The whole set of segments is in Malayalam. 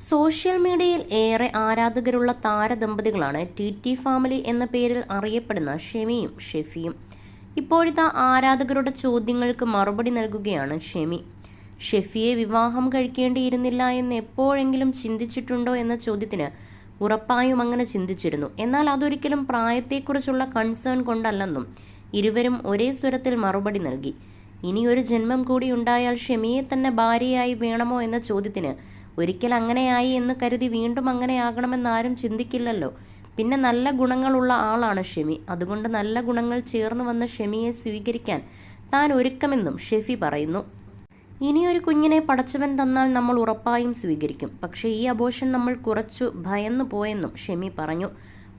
സോഷ്യൽ മീഡിയയിൽ ഏറെ ആരാധകരുള്ള താരദമ്പതികളാണ് ടി ഫാമിലി എന്ന പേരിൽ അറിയപ്പെടുന്ന ഷെമിയും ഷെഫിയും. ഇപ്പോഴത്തെ ആരാധകരുടെ ചോദ്യങ്ങൾക്ക് മറുപടി നൽകുകയാണ് ഷെമി. ഷെഫിയെ വിവാഹം കഴിക്കേണ്ടിയിരുന്നില്ല എന്ന് എപ്പോഴെങ്കിലും ചിന്തിച്ചിട്ടുണ്ടോ എന്ന ചോദ്യത്തിന് ഉറപ്പായും അങ്ങനെ ചിന്തിച്ചിരുന്നു. എന്നാൽ അതൊരിക്കലും പ്രായത്തെക്കുറിച്ചുള്ള കൺസേൺ കൊണ്ടല്ലെന്നും ഇരുവരും ഒരേ സ്വരത്തിൽ മറുപടി നൽകി. ഇനിയൊരു ജന്മം കൂടി ഉണ്ടായാൽ ഷെമിയെ തന്നെ ഭാര്യയായി വേണമോ എന്ന ചോദ്യത്തിന് ഒരിക്കൽ അങ്ങനെയായി എന്ന് കരുതി വീണ്ടും അങ്ങനെയാകണമെന്നാരും ചിന്തിക്കില്ലല്ലോ. പിന്നെ നല്ല ഗുണങ്ങളുള്ള ആളാണ് ഷെമി. അതുകൊണ്ട് നല്ല ഗുണങ്ങൾ ചേർന്ന് വന്ന ഷെമിയെ സ്വീകരിക്കാൻ താൻ ഒരുക്കമെന്നും ഷെഫി പറയുന്നു. ഇനിയൊരു കുഞ്ഞിനെ പടച്ചവൻ തന്നാൽ നമ്മൾ ഉറപ്പായും സ്വീകരിക്കും. പക്ഷേ ഈ അബോർഷൻ നമ്മൾ കുറച്ചു ഭയന്നു പോയെന്നും ഷെമി പറഞ്ഞു.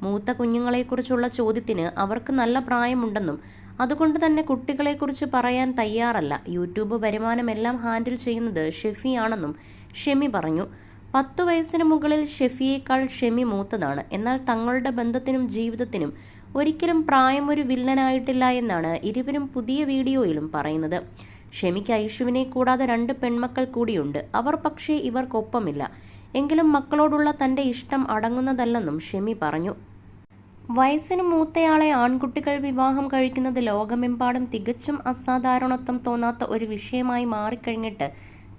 മൂത്ത കുഞ്ഞുങ്ങളെക്കുറിച്ചുള്ള ചോദ്യത്തിന് അവർക്ക് നല്ല പ്രായമുണ്ടെന്നും അതുകൊണ്ട് തന്നെ കുട്ടികളെക്കുറിച്ച് പറയാൻ തയ്യാറല്ല. യൂട്യൂബ് വരുമാനമെല്ലാം ഹാൻഡിൽ ചെയ്യുന്നത് ഷെഫിയാണെന്നും ഷെമി പറഞ്ഞു. 10 വയസ്സിന് മുകളിൽ ഷെഫിയേക്കാൾ ഷെമി മൂത്തതാണ്. എന്നാൽ തങ്ങളുടെ ബന്ധത്തിനും ജീവിതത്തിനും ഒരിക്കലും പ്രായം ഒരു വില്ലനായിട്ടില്ല എന്നാണ് ഇരുവരും പുതിയ വീഡിയോയിലും പറയുന്നത്. ഷെമിക്ക് ഐഷുവിനെ കൂടാതെ 2 പെൺമക്കൾ കൂടിയുണ്ട്. അവർ പക്ഷേ ഇവർക്കൊപ്പമില്ല. എങ്കിലും മക്കളോടുള്ള തൻ്റെ ഇഷ്ടം അടങ്ങുന്നതല്ലെന്നും ഷെമി പറഞ്ഞു. വയസ്സിന് മൂത്തയാളെ ആൺകുട്ടികൾ വിവാഹം കഴിക്കുന്നത് ലോകമെമ്പാടും തികച്ചും അസാധാരണത്വം തോന്നാത്ത ഒരു വിഷയമായി മാറിക്കഴിഞ്ഞിട്ട്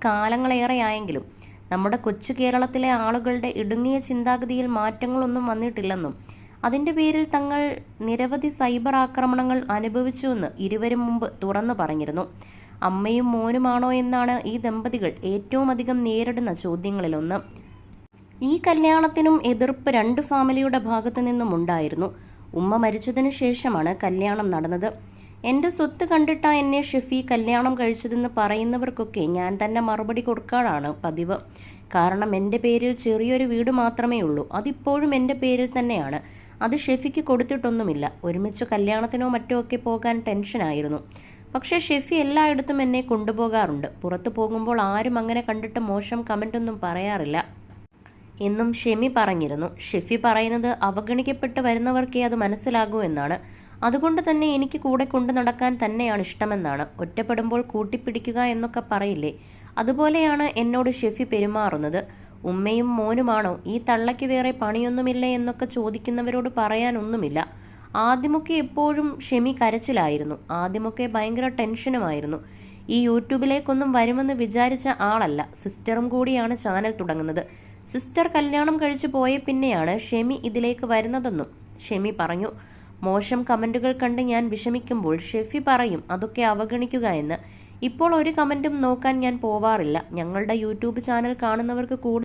കാലങ്ങളേറെയായെങ്കിലും നമ്മുടെ കൊച്ചു കേരളത്തിലെ ആളുകളുടെ ഇടുങ്ങിയ ചിന്താഗതിയിൽ മാറ്റങ്ങളൊന്നും വന്നിട്ടില്ലെന്നും അതിൻ്റെ പേരിൽ തങ്ങൾ നിരവധി സൈബർ ആക്രമണങ്ങൾ അനുഭവിച്ചുവെന്ന് ഇരുവരും മുമ്പ് തുറന്നു പറഞ്ഞിരുന്നു. അമ്മയും മോനുമാണോ എന്നാണ് ഈ ദമ്പതികൾ ഏറ്റവും അധികം നേരിടുന്ന ചോദ്യങ്ങളിലൊന്ന്. ഈ കല്യാണത്തിനും എതിർപ്പ് 2 ഫാമിലിയുടെ ഭാഗത്തു നിന്നും ഉണ്ടായിരുന്നു. ഉമ്മ മരിച്ചതിനു ശേഷമാണ് കല്യാണം നടന്നത്. എൻ്റെ സ്വത്ത് കണ്ടിട്ടാ എന്നെ ഷെഫി കല്യാണം കഴിച്ചതെന്ന് പറയുന്നവർക്കൊക്കെ ഞാൻ തന്നെ മറുപടി കൊടുക്കാനാണ് പതിവ്. കാരണം എൻ്റെ പേരിൽ ചെറിയൊരു വീട് മാത്രമേ ഉള്ളൂ. അതിപ്പോഴും എൻ്റെ പേരിൽ തന്നെയാണ്. അത് ഷെഫിക്ക് കൊടുത്തിട്ടൊന്നുമില്ല. ഒരുമിച്ച് കല്യാണത്തിനോ മറ്റോ ഒക്കെ പോകാൻ ടെൻഷനായിരുന്നു. പക്ഷേ ഷെഫി എല്ലായിടത്തും എന്നെ കൊണ്ടുപോകാറുണ്ട്. പുറത്തു പോകുമ്പോൾ ആരും അങ്ങനെ കണ്ടിട്ട് മോശം കമൻ്റൊന്നും പറയാറില്ല എന്നും ഷെമി പറഞ്ഞിരുന്നു. ഷെഫി പറയുന്നത് അവഗണിക്കപ്പെട്ട് വരുന്നവർക്കേ അത് മനസ്സിലാകൂ എന്നാണ്. അതുകൊണ്ട് തന്നെ എനിക്ക് കൂടെ കൊണ്ടു നടക്കാൻ തന്നെയാണ് ഇഷ്ടമെന്നാണ്. ഒറ്റപ്പെടുമ്പോൾ കൂട്ടിപ്പിടിക്കുക എന്നൊക്കെ പറയില്ലേ, അതുപോലെയാണ് എന്നോട് ഷെഫി പെരുമാറുന്നത്. ഉമ്മയും മോനുമാണോ, ഈ തള്ളയ്ക്ക് വേറെ പണിയൊന്നുമില്ലേ എന്നൊക്കെ ചോദിക്കുന്നവരോട് പറയാനൊന്നുമില്ല. ആദ്യമൊക്കെ എപ്പോഴും ഷെമി കരച്ചിലായിരുന്നു. ആദ്യമൊക്കെ ഭയങ്കര ടെൻഷനുമായിരുന്നു. ഈ യൂട്യൂബിലേക്കൊന്നും വരുമെന്ന് വിചാരിച്ച ആളല്ല. സിസ്റ്ററും കൂടിയാണ് ചാനൽ തുടങ്ങുന്നത്. സിസ്റ്റർ കല്യാണം കഴിച്ചു പോയ പിന്നെയാണ് ഷെമി ഇതിലേക്ക് വരുന്നതെന്നും ഷെമി പറഞ്ഞു. മോശം കമൻറ്റുകൾ കണ്ട് ഞാൻ വിഷമിക്കുമ്പോൾ ഷെഫി പറയും അതൊക്കെ അവഗണിക്കുക എന്ന്. ഇപ്പോൾ ഒരു കമൻറ്റും നോക്കാൻ ഞാൻ പോവാറില്ല. ഞങ്ങളുടെ യൂട്യൂബ് ചാനൽ കാണുന്നവർക്ക് കൂടുതൽ